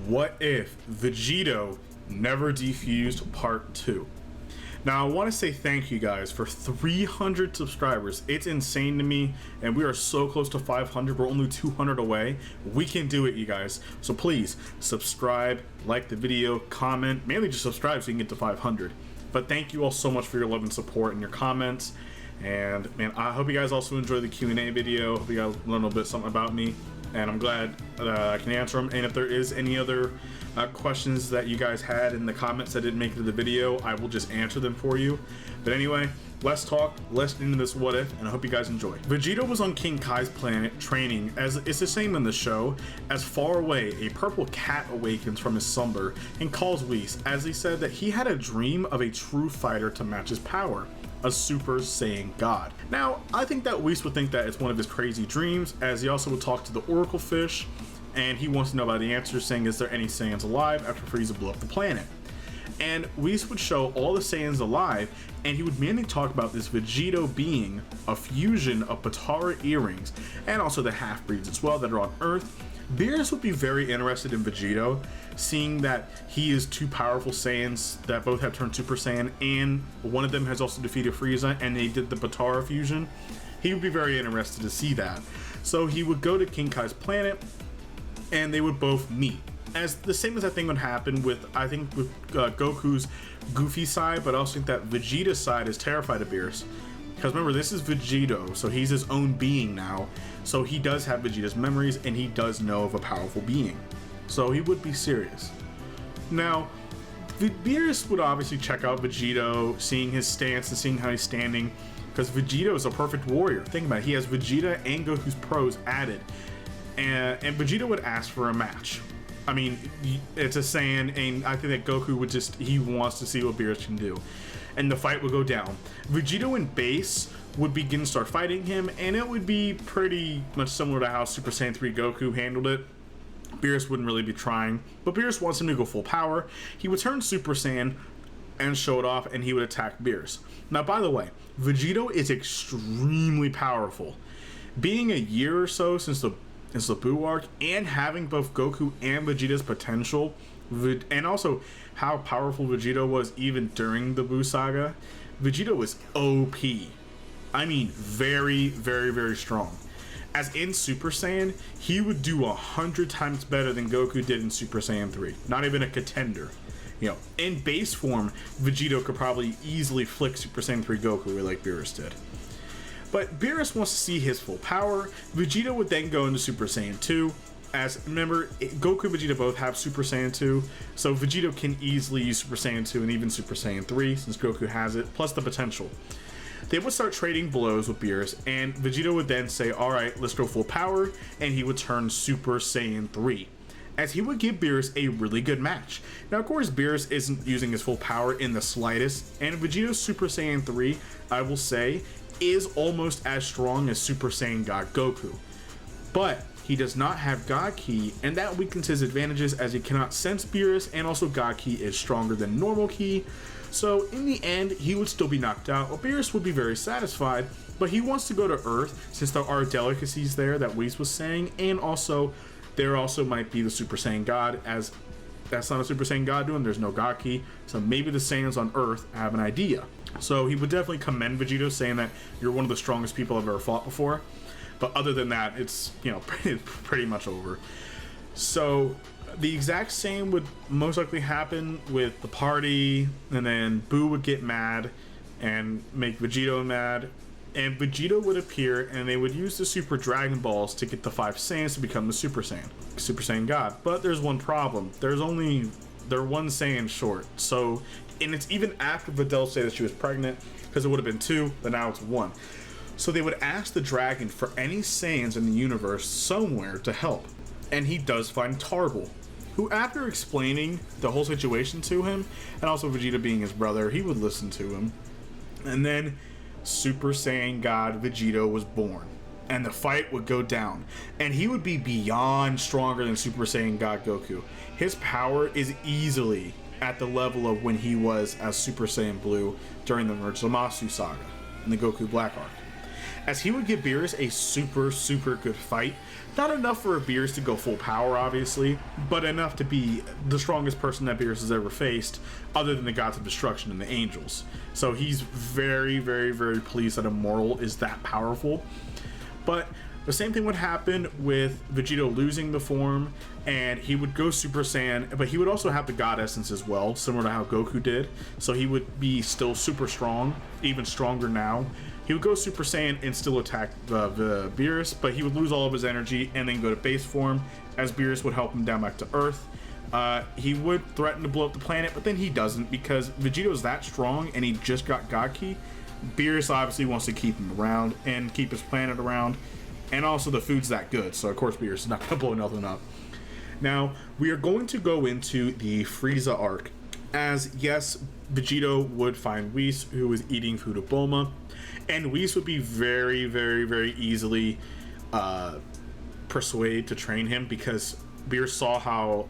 What if Vegito never defused part 2? Now, I want to say thank you guys for 300 subscribers. It's insane to me, and we are so close to 500. We're only 200 away. We can do it, you guys. So please subscribe, like the video, comment, mainly just subscribe so you can get to 500. But thank you all so much for your love and support and your comments. And man, I hope you guys also enjoy the Q&A video. Hope you guys learn a little bit something about me, and I'm glad I can answer them. And if there is any other questions that you guys had in the comments that didn't make it to the video, I will just answer them for you. But anyway, let's talk, let's get into this what if, and I hope you guys enjoy. Vegito was on King Kai's planet training, as it's the same in the show. As far away, a purple cat awakens from his slumber and calls Whis, as he said that he had a dream of a true fighter to match his power, a Super Saiyan God. Now, I think that Whis would think that it's one of his crazy dreams, as he also would talk to the Oracle Fish, and he wants to know about the answer, saying, is there any Saiyans alive after Frieza blew up the planet? And Whis would show all the Saiyans alive, and he would mainly talk about this Vegito being a fusion of Potara earrings, and also the half-breeds as well that are on Earth. Beerus would be very interested in Vegito, seeing that he is two powerful Saiyans that both have turned Super Saiyan, and one of them has also defeated Frieza, and they did the Potara fusion. He would be very interested to see that. So he would go to King Kai's planet, and they would both meet. As the same as I think would happen with, I think, with Goku's goofy side, but I also think that Vegeta's side is terrified of Beerus. Because remember, this is Vegito, so he's his own being now. So he does have Vegeta's memories, and he does know of a powerful being. So he would be serious. Now, Beerus would obviously check out Vegito, seeing his stance and seeing how he's standing, because Vegito is a perfect warrior. Think about it, he has Vegeta and Goku's pros added. And Vegeta would ask for a match. I mean, it's a Saiyan, and I think that Goku would just, he wants to see what Beerus can do. And the fight would go down. Vegito in base would begin to start fighting him, and it would be pretty much similar to how Super Saiyan 3 Goku handled it. Beerus wouldn't really be trying, but Beerus wants him to go full power. He would turn Super Saiyan and show it off, and he would attack Beerus. Now, by the way, Vegito is extremely powerful. Being a year or so since the Buu arc, and having both Goku and Vegeta's potential, and also how powerful Vegito was even during the Buu saga, Vegito was OP. I mean, very, very, very strong. As in Super Saiyan, he would do 100 times better than Goku did in Super Saiyan 3. Not even a contender. You know, in base form, Vegito could probably easily flick Super Saiyan 3 Goku like Beerus did. But Beerus wants to see his full power. Vegito would then go into Super Saiyan 2. As remember, Goku and Vegeta both have Super Saiyan 2, so Vegito can easily use Super Saiyan 2 and even Super Saiyan 3 since Goku has it, plus the potential. They would start trading blows with Beerus, and Vegito would then say, alright, let's go full power, and he would turn Super Saiyan 3. As he would give Beerus a really good match. Now, of course, Beerus isn't using his full power in the slightest, and Vegito's Super Saiyan 3, I will say, is almost as strong as Super Saiyan God Goku. But he does not have God Ki, and that weakens his advantages as he cannot sense Beerus, and also God Ki is stronger than normal Ki. So in the end, he would still be knocked out. Well, Beerus would be very satisfied, but he wants to go to Earth since there are delicacies there that Whis was saying, and also there also might be the Super Saiyan God, as that's not a Super Saiyan God doing, there's no God Ki, so maybe the Saiyans on Earth have an idea. So he would definitely commend Vegito, saying that you're one of the strongest people I've ever fought before. But other than that, it's, you know, pretty much over. So the exact same would most likely happen with the party, and then Buu would get mad and make Vegito mad, and Vegito would appear, and they would use the Super Dragon Balls to get the 5 Saiyans to become the Super Saiyan God. But there's one problem. They're one Saiyan short. So, and it's even after Videl said that she was pregnant, because it would have been 2, but now it's 1. So they would ask the dragon for any Saiyans in the universe somewhere to help. And he does find Tarble, who, after explaining the whole situation to him, and also Vegeta being his brother, he would listen to him. And then Super Saiyan God Vegito was born, and the fight would go down, and he would be beyond stronger than Super Saiyan God Goku. His power is easily at the level of when he was as Super Saiyan Blue during the Zamasu saga in the Goku Black arc. as he would give Beerus a super good fight. Not enough for Beerus to go full power, obviously, but enough to be the strongest person that Beerus has ever faced, other than the gods of destruction and the angels. So he's very pleased that Immortal is that powerful. But the same thing would happen with Vegito losing the form, and he would go Super Saiyan, but he would also have the God Essence as well, similar to how Goku did. So he would be still super strong, even stronger now. He would go Super Saiyan and still attack the Beerus, but he would lose all of his energy and then go to base form, as Beerus would help him down back to Earth. He would threaten to blow up the planet, but then he doesn't, because Vegito is that strong and he just got God Ki. Beerus obviously wants to keep him around and keep his planet around. And also the food's that good, so of course Beerus is not going to blow nothing up. Now, we are going to go into the Frieza arc, as yes, Vegito would find Whis, who was eating food of Bulma, and Whis would be very easily persuaded to train him, because Whis saw how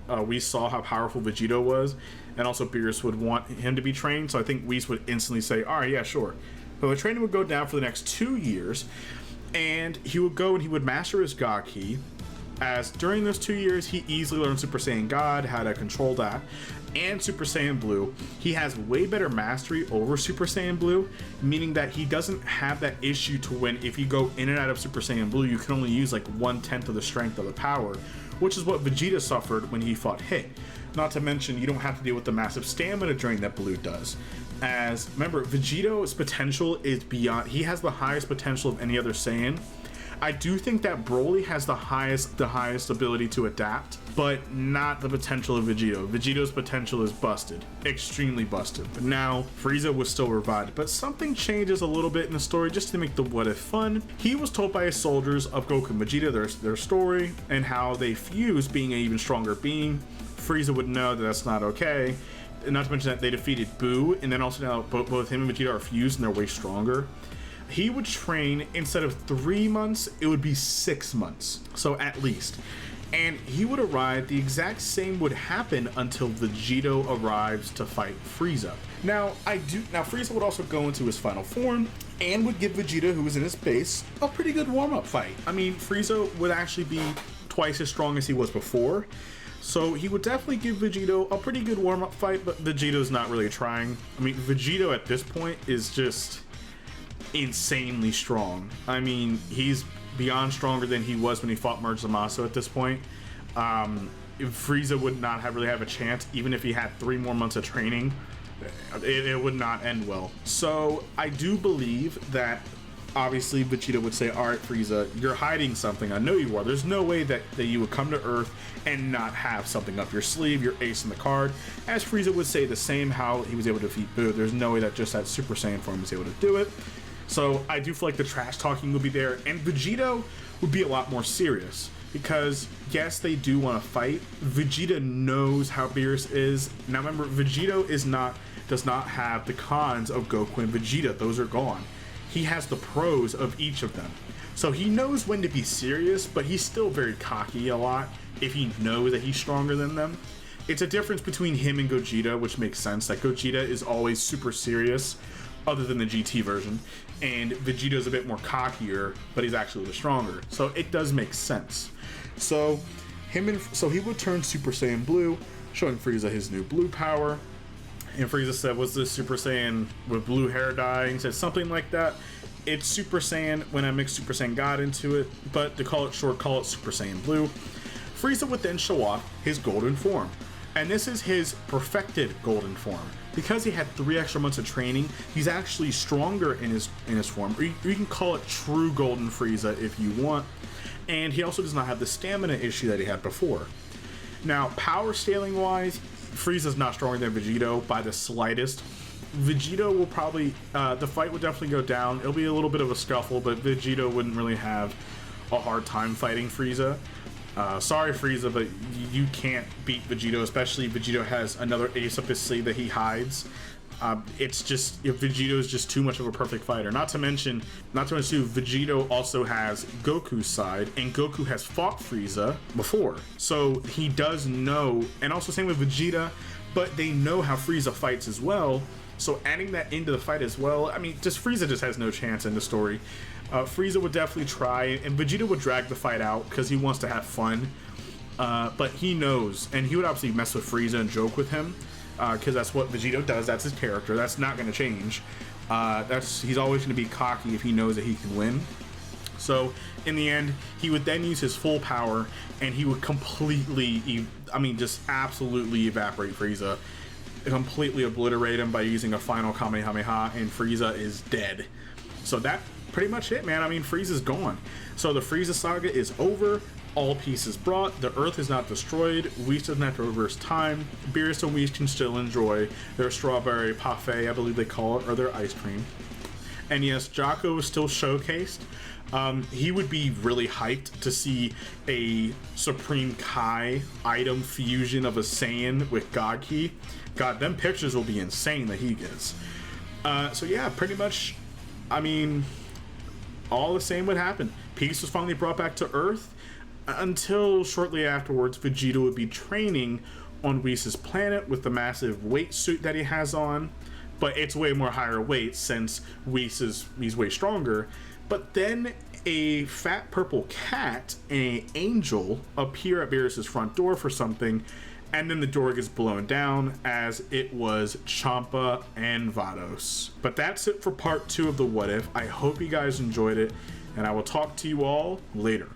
powerful Vegito was, and also Beerus would want him to be trained, so I think Whis would instantly say, alright, yeah, sure. So the training would go down for the next 2 years, and he would go and he would master his God Ki, as during those 2 years he easily learned Super Saiyan God, how to control that, and Super Saiyan Blue. He has way better mastery over Super Saiyan Blue, meaning that he doesn't have that issue to when if you go in and out of Super Saiyan Blue, you can only use like 1/10 of the strength of the power, which is what Vegeta suffered when he fought Hit. Not to mention, you don't have to deal with the massive stamina drain that Blue does. As remember, Vegito's potential is beyond, he has the highest potential of any other Saiyan. I do think that Broly has the highest ability to adapt, but not the potential of Vegito. Vegito's potential is busted, extremely busted. But now Frieza was still revived, but something changes a little bit in the story just to make the what if fun. He was told by his soldiers of Goku and Vegeta their story and how they fuse, being an even stronger being. Frieza would know that that's not okay. And not to mention that they defeated Boo, and then also now both him and Vegeta are fused and they're way stronger. He would train, instead of 3 months, it would be 6 months. So at least. And he would arrive, the exact same would happen until Vegito arrives to fight Frieza. Now Frieza would also go into his final form and would give Vegeta, who was in his base, a pretty good warm-up fight. I mean, Frieza would actually be twice as strong as he was before. So he would definitely give Vegito a pretty good warm-up fight, but Vegito's not really trying. I mean, Vegito at this point is just insanely strong. I mean, he's beyond stronger than he was when he fought Merge Zamasu at this point. Frieza would not really have a chance, even if he had 3 more months of training. It would not end well. So I do believe that obviously Vegeta would say, alright Frieza, you're hiding something. I know you are. There's no way that you would come to Earth and not have something up your sleeve, your ace in the card. As Frieza would say the same, how he was able to defeat Boo. There's no way that just that Super Saiyan form was able to do it. So I do feel like the trash talking would be there, and Vegito would be a lot more serious, because yes, they do want to fight. Vegeta knows how Beerus is. Now remember, Vegito does not have the cons of Goku and Vegeta. Those are gone. He has the pros of each of them. So he knows when to be serious, but he's still very cocky a lot if he knows that he's stronger than them. It's a difference between him and Gogeta, which makes sense, that Gogeta is always super serious, other than the GT version, and Vegeto's a bit more cockier, but he's actually a little stronger. So it does make sense. So he would turn Super Saiyan Blue, showing Frieza his new blue power. And Frieza said, was this Super Saiyan with blue hair dye? And he said something like that. It's Super Saiyan when I mix Super Saiyan God into it, but to call it short, call it Super Saiyan Blue. Frieza would then show off his golden form. And this is his perfected golden form. Because he had 3 extra months of training, he's actually stronger in his form. Or you can call it true golden Frieza if you want. And he also does not have the stamina issue that he had before. Now, power scaling wise, Frieza's not stronger than Vegito by the slightest. Vegito will probably, the fight would definitely go down. It'll be a little bit of a scuffle, but Vegito wouldn't really have a hard time fighting Frieza. Sorry Frieza, but you can't beat Vegito, especially if Vegito has another ace up his sleeve that he hides. It's just, Vegito is just too much of a perfect fighter. Not to mention Vegito also has Goku's side, and Goku has fought Frieza before. So he does know, and also same with Vegeta, but they know how Frieza fights as well. So adding that into the fight as well, I mean, Frieza just has no chance in the story. Frieza would definitely try, and Vegeta would drag the fight out because he wants to have fun. But he knows, and he would obviously mess with Frieza and joke with him, because that's what Vegito does. That's his character. That's not going to change. He's always going to be cocky if he knows that he can win. So in the end, he would then use his full power, and he would completely, just absolutely evaporate Frieza, completely obliterate him by using a final Kamehameha, and Frieza is dead. So that pretty much it, man. Frieza's gone. So the Frieza saga is over. All pieces brought. The Earth is not destroyed. Whis doesn't have to reverse time. Beerus and Whis can still enjoy their strawberry parfait, I believe they call it, or their ice cream. And yes, Jocko is still showcased. He would be really hyped to see a Supreme Kai item fusion of a Saiyan with God Ki. God, them pictures will be insane that he gets. So yeah, pretty much, all the same would happen. Peace was finally brought back to Earth, until shortly afterwards, Vegito would be training on Whis' planet with the massive weight suit that he has on, but it's way more higher weight since he's way stronger. But then a fat purple cat and an angel appear at Beerus' front door for something, and then the door gets blown down as it was Champa and Vados. But that's it for part 2 of the What If. I hope you guys enjoyed it, and I will talk to you all later.